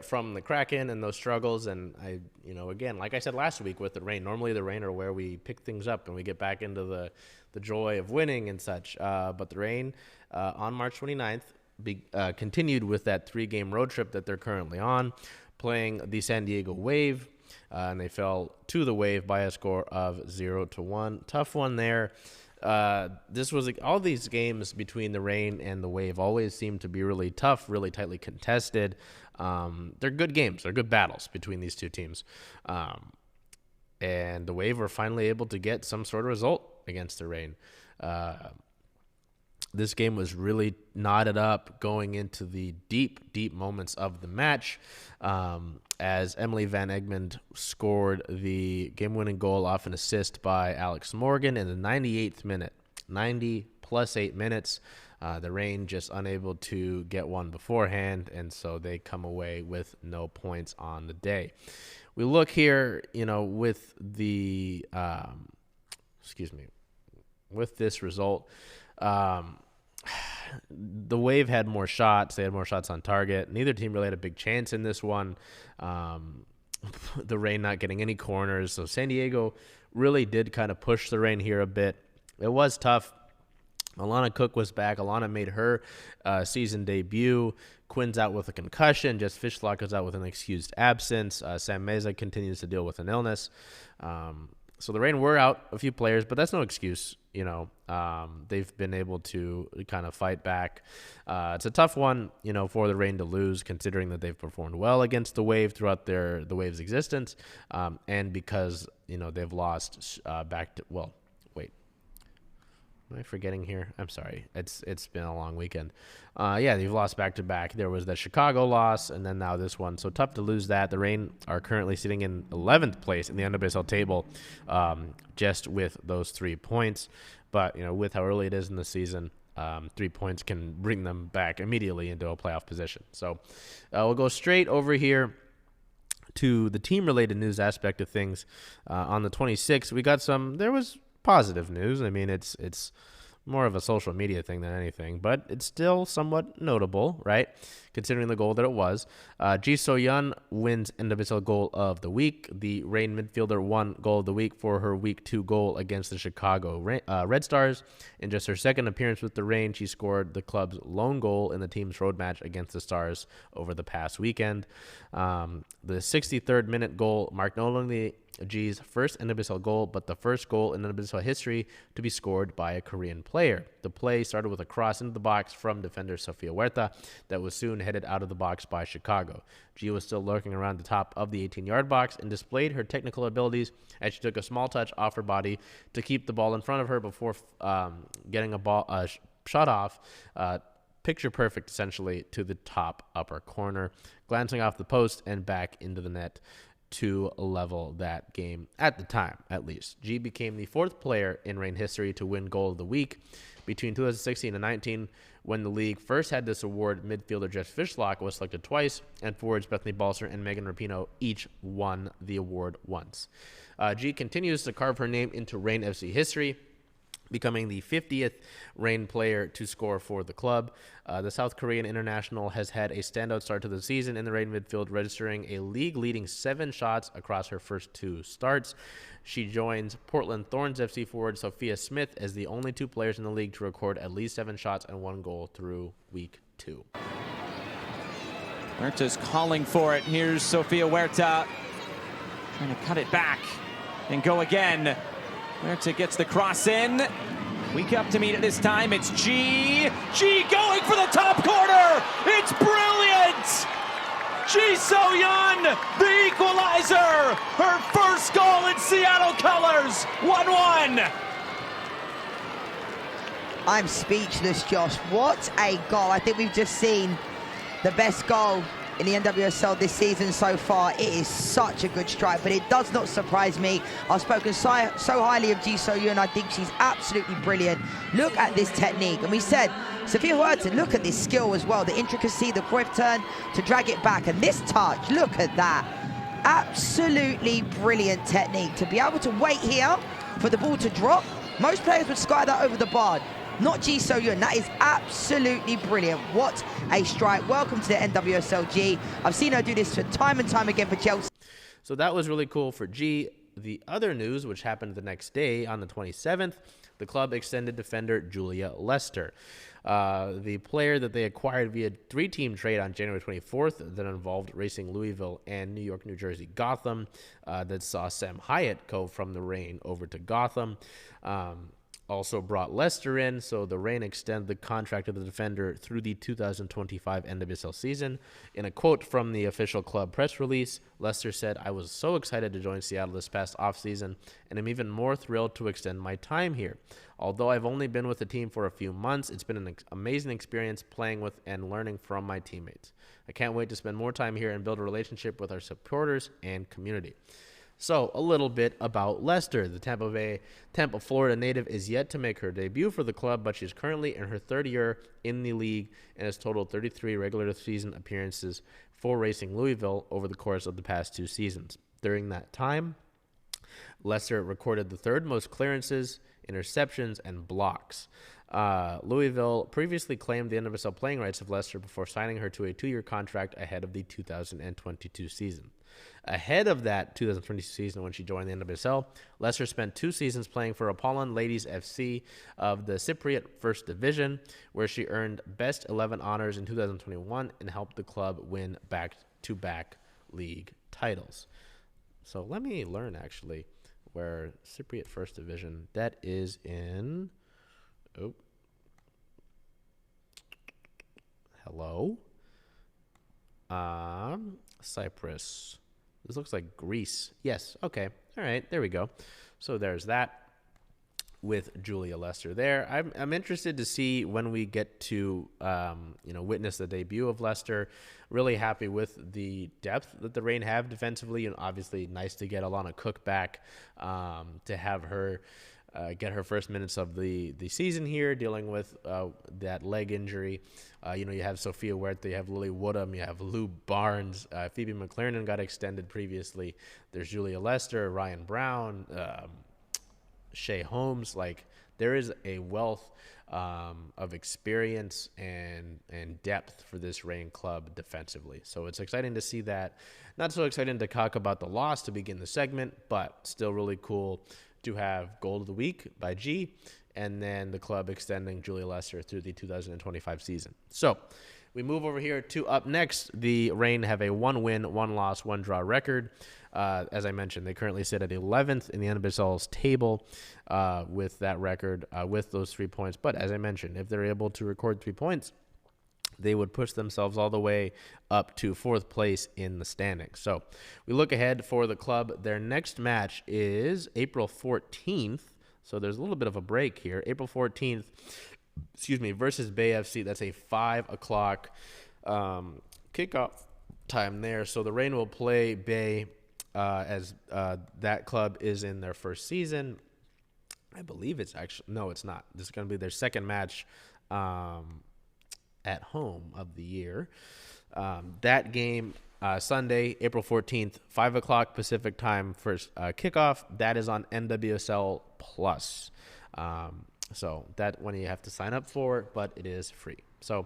from the Kraken and those struggles. And again, like I said last week with the Reign, normally the Reign are where we pick things up and we get back into the joy of winning and such. But the Reign on March 29th continued with that 3-game road trip that they're currently on, playing the San Diego Wave. And they fell to the Wave by a score of 0-1. Tough one there. This was all these games between the Reign and the Wave always seem to be really tough, really tightly contested. They're good games. They're good battles between these two teams. And the Wave were finally able to get some sort of result against the Reign. This game was really knotted up going into the deep, deep moments of the match, as Emily Van Egmond scored the game-winning goal off an assist by Alex Morgan in the 98th minute. 90 plus 8 minutes. The Reign just unable to get one beforehand, and so they come away with no points on the day. We look here, with the with this result. The Wave had more shots. They had more shots on target. Neither team really had a big chance in this one. The Reign not getting any corners. So San Diego really did kind of push the Reign here a bit. It was tough. Alana Cook was back. Alana made her season debut. Quinn's out with a concussion. Jess Fishlock is out with an excused absence. Sam Meza continues to deal with an illness. So the Reign were out a few players, but that's no excuse. They've been able to kind of fight back. It's a tough one, for the Reign to lose, considering that they've performed well against the Wave throughout the Wave's existence, and because they've lost back to Am I forgetting here? I'm sorry. It's been a long weekend. They've lost back-to-back. There was the Chicago loss, and then now this one. So tough to lose that. The Reign are currently sitting in 11th place in the NWSL table, just with those 3 points. But, with how early it is in the season, 3 points can bring them back immediately into a playoff position. So we'll go straight over here to the team-related news aspect of things. On the 26th, we got there was positive news. I mean, it's more of a social media thing than anything, but it's still somewhat notable, right? Considering the goal that it was. Ji So-yeon wins NWSL Goal of the Week. The Reign midfielder won Goal of the Week for her Week 2 goal against the Chicago Red Stars. In just her second appearance with the Reign, she scored the club's lone goal in the team's road match against the Stars over the past weekend. The 63rd minute goal marked not only G's first NWSL goal, but the first goal in NWSL history to be scored by a Korean player. The play started with a cross into the box from defender Sofia Huerta that was soon headed out of the box by Chicago. G was still lurking around the top of the 18-yard box and displayed her technical abilities as she took a small touch off her body to keep the ball in front of her before getting a shot off, picture perfect essentially, to the top upper corner, glancing off the post and back into the net to level that game at the time, at least. G became the 4th player in Reign history to win Goal of the Week. Between 2016 and 19, when the league first had this award, midfielder Jess Fishlock was selected twice, and forwards Bethany Balser and Megan Rapinoe each won the award once. G continues to carve her name into Reign FC history, becoming the 50th Reign player to score for the club. The South Korean international has had a standout start to the season in the Reign midfield, registering a league-leading 7 shots across her first 2 starts. She joins Portland Thorns FC forward Sophia Smith as the only 2 players in the league to record at least 7 shots and 1 goal through Week 2. Huerta's calling for it. Here's Sofia Huerta trying to cut it back and go again. Huerta gets the cross in. Weak up to meet it this time. It's G. G going for the top corner. It's brilliant. Ji So-yeon, the equalizer. Her first goal in Seattle colors. 1-1. I'm speechless, Josh. What a goal. I think we've just seen the best goal in the NWSL this season so far. It is such a good strike, but it does not surprise me. I've spoken so highly of Ji So-yeon. I think she's absolutely brilliant. Look at this technique. And we said, Sophia Huerta, look at this skill as well. The intricacy, the quick turn to drag it back. And this touch, look at that. Absolutely brilliant technique. To be able to wait here for the ball to drop. Most players would sky that over the bar. not Ji So-yoon. That is absolutely brilliant. What a strike. Welcome to the NWSL. I've seen her do this for time and time again for Chelsea. So that was really cool for G. The other news, which happened the next day on the 27th, the club extended defender Julia Lester. The player that they acquired via three-team trade on January 24th that involved Racing Louisville and New York, New Jersey, Gotham, that saw Sam Hyatt go from the Reign over to Gotham. Also brought Leicester in, so the Reign extended the contract of the defender through the 2025 NWSL season. In a quote from the official club press release, Leicester said, "I was so excited to join Seattle this past offseason, and I'm even more thrilled to extend my time here. Although I've only been with the team for a few months, it's been an amazing experience playing with and learning from my teammates. I can't wait to spend more time here and build a relationship with our supporters and community." So, a little bit about Lester. The Tampa, Florida native is yet to make her debut for the club, but she's currently in her third year in the league and has totaled 33 regular season appearances for Racing Louisville over the course of the past 2 seasons. During that time, Lester recorded the third most clearances, interceptions, and blocks. Louisville previously claimed the NWSL playing rights of Lester before signing her to a 2-year contract ahead of the 2022 season. Ahead of that 2022 season, when she joined the NWSL, Lester spent 2 seasons playing for Apollon Ladies FC of the Cypriot First Division, where she earned Best 11 honors in 2021 and helped the club win back-to-back league titles. So let me learn, actually, where Cypriot First Division, that is in... Oh. Hello? Cyprus. This looks like Greece. Yes. Okay. All right. There we go. So there's that with Julia Lester there. I'm interested to see when we get to, witness the debut of Lester. Really happy with the depth that the Reign have defensively, and obviously nice to get Alana Cook back, to have her get her first minutes of the season here, dealing with that leg injury. You have Sophia Huerta, you have Lily Woodham, you have Lou Barnes, Phoebe McLaren got extended previously. There's Julia Lester, Ryan Brown, Shea Holmes. Like, there is a wealth of experience and depth for this Reign club defensively. So it's exciting to see that. Not so exciting to talk about the loss to begin the segment, but still really cool to have Goal of the Week by G, and then the club extending Julia Lester through the 2025 season. So we move over here to up next. The Reign have a 1-win, 1-loss, 1-draw record. As I mentioned, they currently sit at 11th in the NWSL's table with that record, with those 3 points. But as I mentioned, if they're able to record 3 points, they would push themselves all the way up to 4th place in the standings. So we look ahead for the club. Their next match is April 14th. So there's a little bit of a break here. April 14th, versus Bay FC. That's a 5 o'clock kickoff time there. So the Reign will play Bay as that club is in their first season. I believe it's actually, no, it's not. This is going to be their second match at home of the year. That game, Sunday, April 14th, 5 o'clock Pacific time, first kickoff. That is on NWSL Plus. So that one you have to sign up for, but it is free. So